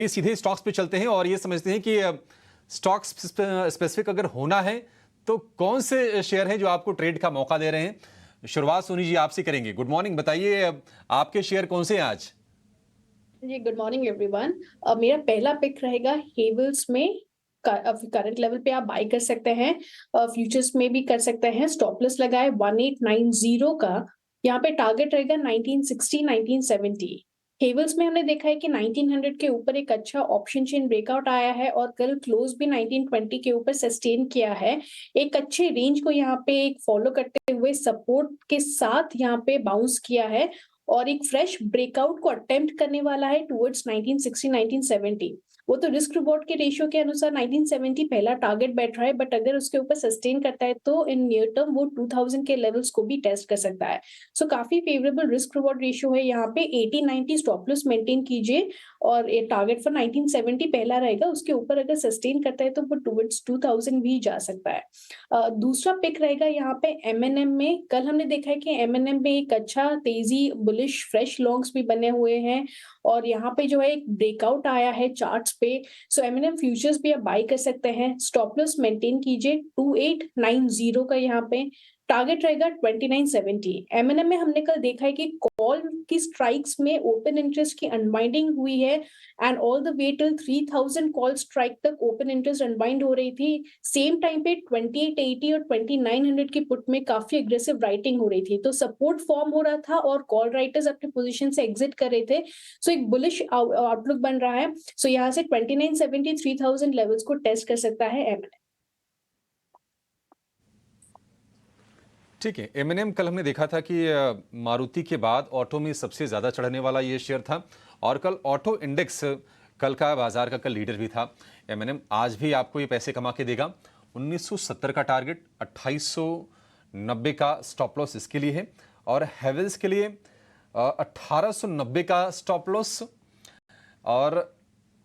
ये सीधे स्टॉक्स पे चलते हैं और ये समझते हैं कि स्टॉक स्पेसिफिक अगर होना है तो कौन से शेयर हैं जो आपको ट्रेड का मौका दे रहे हैं। शुरुआत सोनी जी आपसे करेंगे। गुड मॉर्निंग, बताइए आपके शेयर कौन से हैं आज। जी, गुड मॉर्निंग एवरीवन। मेरा पहला पिक रहेगा हेवल्स में। करंट लेवल पे आप बाय कर सकते हैं, फ्यूचर्स में भी कर सकते हैं। स्टॉप लॉस लगा है 1890 का। यहाँ पे टारगेट रहेगा 1960 1970। हेवल्स में हमने देखा है कि 1900 के ऊपर एक अच्छा ऑप्शन चेन ब्रेकआउट आया है और कल क्लोज भी 1920 के ऊपर सस्टेन किया है। एक अच्छे रेंज को यहाँ पे एक फॉलो करते हुए सपोर्ट के साथ यहाँ पे बाउंस किया है और एक फ्रेश ब्रेकआउट को अटेम्प्ट करने वाला है टुवर्ड्स 1960 1970। वो तो रिस्क रिवॉर्ड के रेशियो के अनुसार 1970 पहला टारगेट बैठ रहा है, बट अगर उसके ऊपर सस्टेन करता है तो इन नियर टर्म वो 2000 के लेवल्स को भी टेस्ट कर सकता है। सो काफी फेवरेबल रिस्क रिवॉर्ड रेशियो है यहाँ पे। 80 90 स्टॉप लॉस मेंटेन कीजिए और ये टारगेट फॉर 1970 पहला रहेगा, उसके ऊपर अगर सस्टेन करता है तो वो टुवर्ड्स 2000 भी जा सकता है। दूसरा पिक रहेगा यहाँ पे एमएनएम में। कल हमने देखा है कि एमएनएम में एक अच्छा तेजी बुलिश फ्रेश लॉन्ग्स भी बने हुए हैं और यहाँ पे जो है एक ब्रेकआउट आया है चार्ट्स पे। सो एमएनएम फ्यूचर्स भी आप बाय कर सकते हैं। स्टॉप लॉस मेंटेन कीजिए 2890 का। यहाँ पे टारगेट रहेगा 2970। एमएनएम में हमने कल देखा है कि कॉल की स्ट्राइक्स में ओपन इंटरेस्ट की अनवाइंडिंग हुई है and all the way till 3000 call strike तक ओपन इंटरेस्ट अनवाइंड हो रही थी। सेम टाइम पे 2880 और 2900 की पुट में काफी एग्रेसिव राइटिंग हो रही थी, तो सपोर्ट फॉर्म हो रहा था और कॉल राइटर्स अपने पोजीशन से एग्जिट कर रहे थे। सो एक बुलिश आउटलुक बन रहा है। सो यहाँ से 2970 3000 लेवल्स को टेस्ट कर सकता है एमएनएम। ठीक है, एमएनएम कल हमने देखा था कि मारुति के बाद ऑटो में सबसे ज़्यादा चढ़ने वाला ये शेयर था और कल ऑटो इंडेक्स कल का बाजार का कल लीडर भी था। एमएनएम आज भी आपको ये पैसे कमा के देगा। 1970 का टारगेट, 2890 का स्टॉप लॉस इसके लिए है और हैवेल्स के लिए 1890 का स्टॉप लॉस और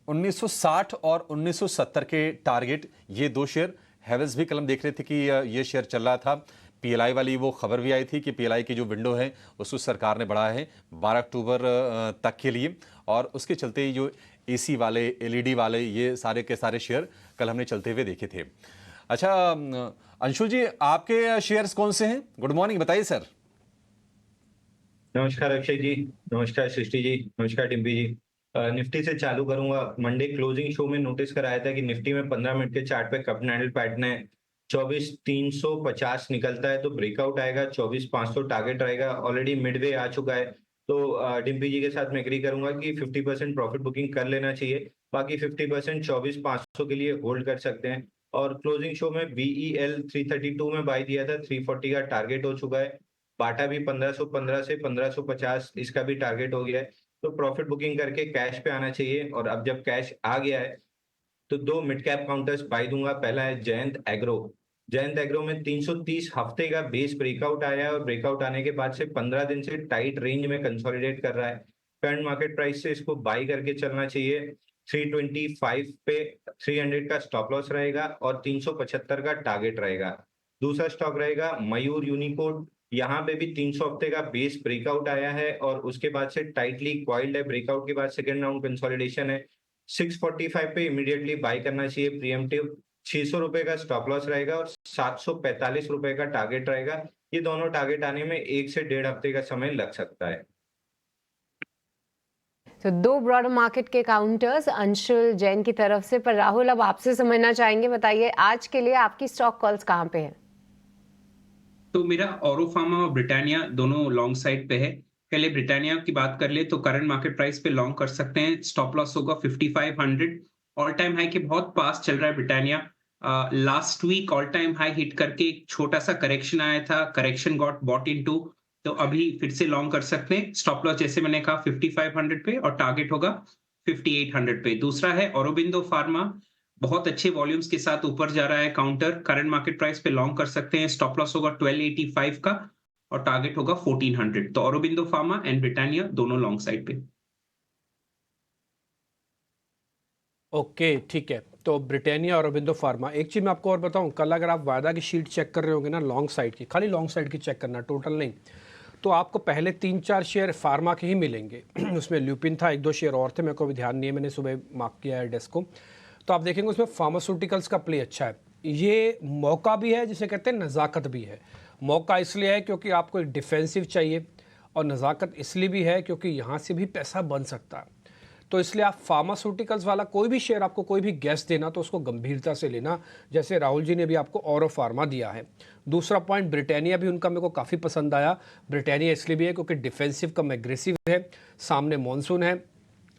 1960 और 1970 के टारगेट। ये दो शेयर हैवेल्स भी कल हम देख रहे थे कि ये शेयर चल रहा था। पीएलआई वाली वो खबर भी आई थी कि पीएलआई की जो विंडो है उसको सरकार ने बढ़ाया है 12 अक्टूबर तक के लिए और उसके चलते ही जो एसी वाले एलईडी वाले ये सारे के सारे शेयर कल हमने चलते हुए देखे थे। अच्छा अंशु जी, आपके शेयर्स कौन से हैं? गुड मॉर्निंग, बताइए सर। नमस्कार अक्षय जी, नमस्कार सृष्टि जी, नमस्कार डिम्पी जी। निफ्टी से चालू करूंगा। मंडे क्लोजिंग शो में नोटिस कराया था कि निफ्टी में 15 मिनट के चार्ट पे कप हैंडल पैटर्न है। 24,350 निकलता है तो ब्रेकआउट आएगा, 24,500 टारगेट रहेगा। ऑलरेडी मिडवे आ चुका है तो डिम्पी जी के साथ मैं एग्री करूंगा कि 50% प्रॉफिट बुकिंग कर लेना चाहिए। बाकी 50% 24,500 के लिए होल्ड कर सकते हैं। और क्लोजिंग शो में BEL 332 में बाय दिया था, 340 का टारगेट हो चुका है। बाटा भी 1515 से 1550 इसका भी टारगेट हो गया है। तो प्रॉफिट बुकिंग करके कैश पे आना चाहिए। और अब जब कैश आ गया है तो दो मिड कैप काउंटर्स बाय दूंगा। पहला है जयंत एग्रो। जयंत एग्रो में 330 हफ्ते का बेस ब्रेकआउट आया है और ब्रेकआउट आने के बाद से 15 दिन से टाइट रेंज में कंसोलिडेट कर रहा है। करंट मार्केट प्राइस से इसको बाय करके चलना चाहिए। 325 पे 300 का स्टॉप लॉस रहेगा और 375 का टारगेट रहेगा। दूसरा स्टॉक रहेगा मयूर यूनिकोड। यहाँ पे भी 300 हफ्ते का बेस ब्रेकआउट आया है और उसके बाद से टाइटली क्वाइल्ड है। ब्रेकआउट के बाद सेकंड राउंड कंसोलिडेशन है। 645 पे इमीडिएटली बाय करना चाहिए प्रीएम्प्टिव। 600 रुपए का स्टॉप लॉस रहेगा और 745 रुपए का टारगेट रहेगा। ये दोनों टारगेट आने में 1 से 1.5 हफ्ते का समय लग सकता है। तो दो ब्रॉडर मार्केट के काउंटर्स अंशुल जैन की तरफ से। पर राहुल, अब आपसे समझना चाहेंगे, बताइए आज के लिए आपकी स्टॉक कॉल्स कहाँ पे हैं? तो मेरा औरो फार्मा और ब्रिटानिया दोनों लॉन्ग साइड पे है। पहले ब्रिटानिया की बात कर ले तो करंट मार्केट प्राइस पे लॉन्ग कर सकते हैं। स्टॉप लॉस होगा 5500। ऑल टाइम हाई के बहुत पास चल रहा है Britannia. Last week all time high hit करके एक छोटा सा करेक्शन आया था, करेक्शन गॉट बॉट इनटू, तो अभी फिर से लॉन्ग कर सकते हैं। स्टॉप लॉस जैसे मैंने कहा 5500 पे और टारगेट होगा 5800 पे। दूसरा है औरोबिंदो फार्मा, बहुत अच्छे वॉल्यूम्स के साथ ऊपर जा रहा है काउंटर। करंट मार्केट प्राइस पे लॉन्ग कर सकते हैं। स्टॉप लॉस होगा 1285 का और टारगेट होगा 1400। तो औरोबिंदो फार्मा एंड ब्रिटानिया दोनों लॉन्ग साइड पे। ओके, ठीक है। तो ब्रिटानिया और औरोबिंदो फार्मा। एक चीज़ मैं आपको और बताऊं, कल अगर आप वायदा की शीट चेक कर रहे होंगे ना लॉन्ग साइड की, खाली लॉन्ग साइड की चेक करना, टोटल नहीं, तो आपको पहले 3-4 शेयर फार्मा के ही मिलेंगे। उसमें ल्यूपिन था, 1-2 शेयर और थे, मेरे को अभी ध्यान नहीं है, मैंने सुबह मार्क किया है डेस्क को। तो आप देखेंगे उसमें फार्मास्यूटिकल्स का प्ले अच्छा है। ये मौका भी है, जिसे कहते हैं नज़ाकत भी है। मौका इसलिए है क्योंकि आपको एक डिफेंसिव चाहिए, और नज़ाकत इसलिए भी है क्योंकि यहाँ से भी पैसा बन सकता है। तो इसलिए आप फार्मास्यूटिकल्स वाला कोई भी शेयर, आपको कोई भी गैस देना तो उसको गंभीरता से लेना, जैसे राहुल जी ने भी आपको ऑरो फार्मा दिया है। दूसरा पॉइंट, ब्रिटानिया भी उनका मेरे को काफ़ी पसंद आया। ब्रिटानिया इसलिए भी है क्योंकि डिफेंसिव कम एग्रेसिव है, सामने मॉनसून है,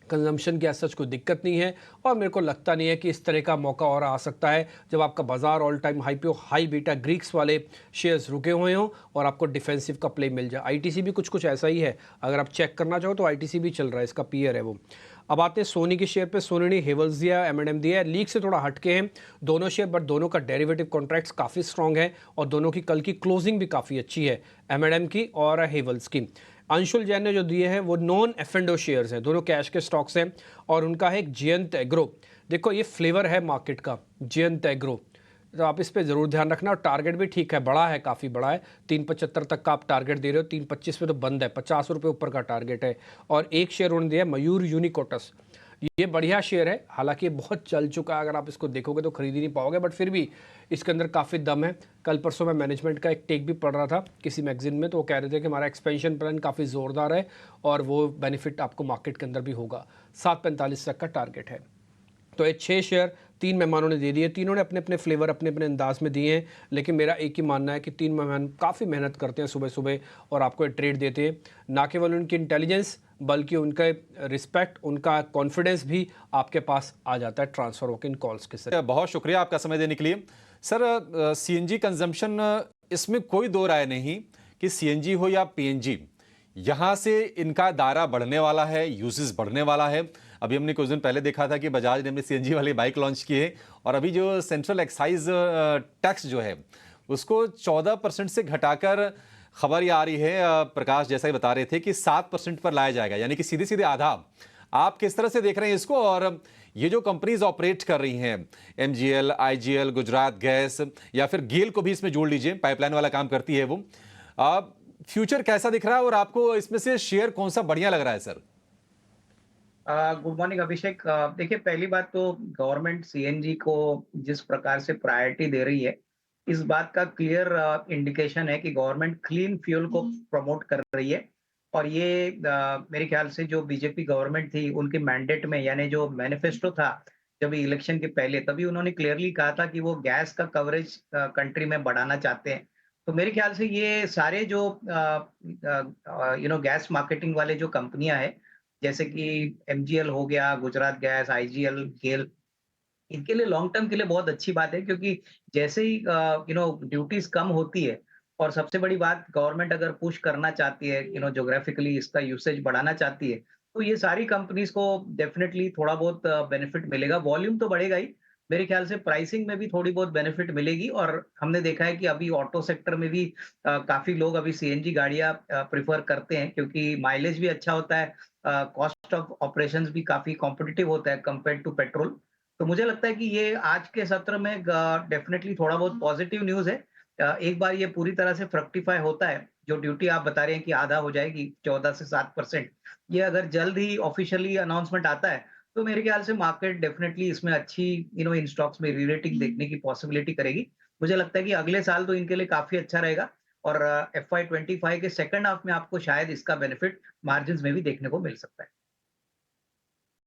कंजम्पशन की सच कोई दिक्कत नहीं है, और मेरे को लगता नहीं है कि इस तरह का मौका और आ सकता है जब आपका बाजार ऑल टाइम हाई पे हो, हाई बीटा ग्रीक्स वाले शेयर्स रुके हुए हों और आपको डिफेंसिव का प्ले मिल जाए। आईटीसी भी कुछ ऐसा ही है, अगर आप चेक करना चाहो तो आईटीसी भी चल रहा है, इसका पीयर है वो। अब आते हैं सोनी के शेयर पे। सोनी ने हेवल्स दिया, एम&एम दिया है, लीग से थोड़ा हटके हैं दोनों शेयर, बट दोनों का डेरिवेटिव कॉन्ट्रैक्ट्स काफ़ी स्ट्रॉन्ग है और दोनों की कल की क्लोजिंग भी काफ़ी अच्छी है, एम&एम की और हेवल्स की। अंशुल जैन ने जो दिए हैं वो नॉन एफ&ओ शेयर्स हैं, दोनों कैश के स्टॉक्स हैं, और उनका है एक जयंत एग्रो। देखो ये फ्लेवर है मार्केट का, जयंत एग्रो, तो आप इस पे ज़रूर ध्यान रखना। और टारगेट भी ठीक है, बड़ा है, काफ़ी बड़ा है, 3.75 तक का आप टारगेट दे रहे हो, 3.25 पे तो बंद है, 50 रुपये ऊपर का टारगेट है। और एक शेयर उन्होंने दिया है मयूर यूनिकोटस, ये बढ़िया शेयर है, हालांकि ये बहुत चल चुका है, अगर आप इसको देखोगे तो खरीद ही नहीं पाओगे, बट फिर भी इसके अंदर काफ़ी दम है। कल परसों मैं मैनेजमेंट का एक टेक भी पढ़ रहा था किसी मैगजीन में, तो वो कह रहे थे कि हमारा एक्सपेंशन प्लान काफ़ी ज़ोरदार है और वो बेनिफिट आपको मार्केट के अंदर भी होगा। 7.45 तक का टारगेट है। तो ये 6 शेयर 3 मेहमानों ने दे दिए, तीनों ने अपने अपने फ्लेवर अपने अपने अंदाज में दिए हैं, लेकिन मेरा एक ही मानना है कि 3 मेहमान काफ़ी मेहनत करते हैं सुबह सुबह और आपको ये ट्रेड देते हैं। ना केवल उनकी इंटेलिजेंस बल्कि उनका रिस्पेक्ट, उनका कॉन्फिडेंस भी आपके पास आ जाता है ट्रांसफर वर्क इन कॉल्स के साथ। बहुत शुक्रिया आपका समय देने के लिए। सर, सीएनजी कंजम्पशन, इसमें कोई दो राय नहीं कि सीएनजी हो या पीएनजी, यहाँ से इनका दायरा बढ़ने वाला है, यूजेस बढ़ने वाला है। अभी हमने कुछ दिन पहले देखा था कि बजाज ने अपनी सीएनजी वाली बाइक लॉन्च की है, और अभी जो सेंट्रल एक्साइज टैक्स जो है उसको 14% से घटाकर खबर ये आ रही है, प्रकाश जैसा ही बता रहे थे कि 7% पर लाया जाएगा, यानी कि सीधे सीधे आधा। आप किस तरह से देख रहे हैं इसको? और ये जो कंपनीज ऑपरेट कर रही हैं, एमजीएल, आईजीएल, गुजरात गैस, या फिर गेल को भी इसमें जोड़ लीजिए, पाइपलाइन वाला काम करती है वो, फ्यूचर कैसा दिख रहा है और आपको इसमें से शेयर कौन सा बढ़िया लग रहा है सर? गुड मॉर्निंग अभिषेक। देखिए, पहली बात तो गवर्नमेंट सीएनजी को जिस प्रकार से प्रायोरिटी दे रही है, इस बात का क्लियर इंडिकेशन है कि गवर्नमेंट क्लीन फ्यूल को प्रमोट कर रही है। और ये मेरे ख्याल से जो बीजेपी गवर्नमेंट थी उनके मैंडेट में, यानी जो मैनिफेस्टो था जब इलेक्शन के पहले, तभी उन्होंने क्लियरली कहा था कि वो गैस का कवरेज कंट्री में बढ़ाना चाहते हैं। तो मेरे ख्याल से ये सारे जो गैस मार्केटिंग वाले जो कंपनियां हैं, जैसे कि एमजीएल हो गया, गुजरात गैस, आईजीएल, गेल, इनके लिए लॉन्ग टर्म के लिए बहुत अच्छी बात है, क्योंकि जैसे ही ड्यूटीज कम होती है, और सबसे बड़ी बात, गवर्नमेंट अगर पुश करना चाहती है, ज्योग्राफिकली इसका यूसेज बढ़ाना चाहती है, तो ये सारी कंपनीज को डेफिनेटली थोड़ा बहुत बेनिफिट मिलेगा। वॉल्यूम तो बढ़ेगा ही, मेरे ख्याल से प्राइसिंग में भी थोड़ी बहुत बेनिफिट मिलेगी। और हमने देखा है कि अभी ऑटो सेक्टर में भी काफी लोग अभी सीएनजी गाड़ियां प्रिफर करते हैं, क्योंकि माइलेज भी अच्छा होता है, कॉस्ट ऑफ ऑपरेशंस भी काफी कॉम्पिटिटिव होता है कंपेयर टू पेट्रोल। तो मुझे लगता है कि ये आज के सत्र में डेफिनेटली थोड़ा बहुत पॉजिटिव न्यूज है। एक बार ये पूरी तरह से फ्रक्टिफाई होता है, जो ड्यूटी आप बता रहे हैं कि आधा हो जाएगी 14 से 7%, ये अगर जल्द ही ऑफिशियली अनाउंसमेंट आता है, तो मेरे ख्याल से मार्केट डेफिनेटली इसमें अच्छी इन स्टॉक्स में रीरेटिंग देखने की पॉसिबिलिटी करेगी। मुझे लगता है कि अगले साल तो इनके लिए काफी अच्छा रहेगा, और FY25 के सेकंड हाफ में आपको शायद इसका बेनिफिट मार्जिन्स में भी देखने को मिल सकता है।